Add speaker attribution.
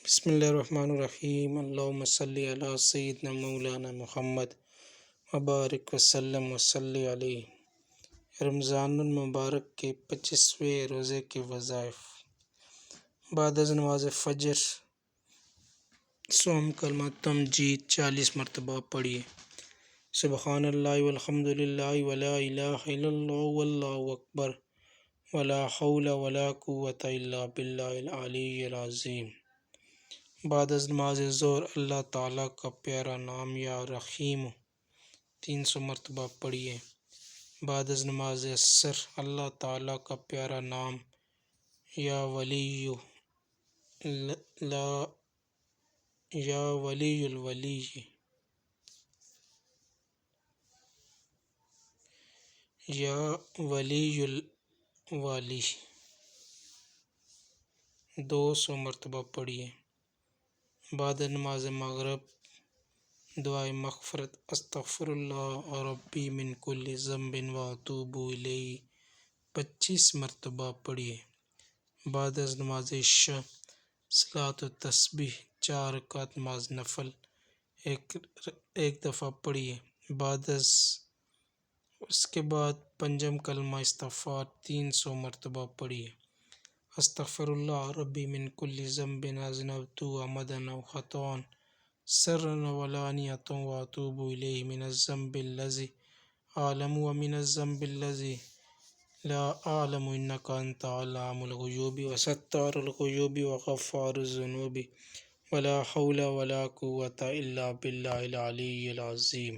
Speaker 1: بسم اللہ الرحمن الرحیم، اللہم صلی علی سیدنا مولانا محمد وبارک وسلم وصلی علیہ۔ رمضان المبارک کے 25ویں روزے کے وظائف۔ بعد از نماز فجر سوم کلمہ تمجید 40 مرتبہ پڑھیے۔ سبحان اللہ والحمد للہ ولا الہ الا اللہ واللہ اکبر ولا حول ولا قوۃ الا باللہ العلی العظیم۔ بعد از نماز ظہر اللہ تعالیٰ کا پیارا نام یا رحیم 300 مرتبہ پڑھیے۔ بعد از نماز عصر اللہ تعالیٰ کا پیارا نام یا ولی الولی 200 مرتبہ پڑھیے۔ بعد نماز مغرب دعائے مغفرت استغفر اللہ ربی من کل ذنب واتوب الیہ 25 مرتبہ پڑھیے۔ بعد از نماز عشاء صلاۃ التسبیح 4 رکعت نماز نفل ایک دفعہ پڑھیے۔ اس کے بعد پنجم کلمہ استغفار 300 مرتبہ پڑھیے۔ استغفر اللہ ربی من کل ذنب اذنبت عمدا او خطأ سرا وعلانیۃ واتوب الیہ من الذنب الذی اعلم ومن الذنب الذی لا اعلم انک انت علام الغیوب وستار الغیوب وغفار الذنوب ولا حول ولا قوۃ الا باللہ العلی العظیم۔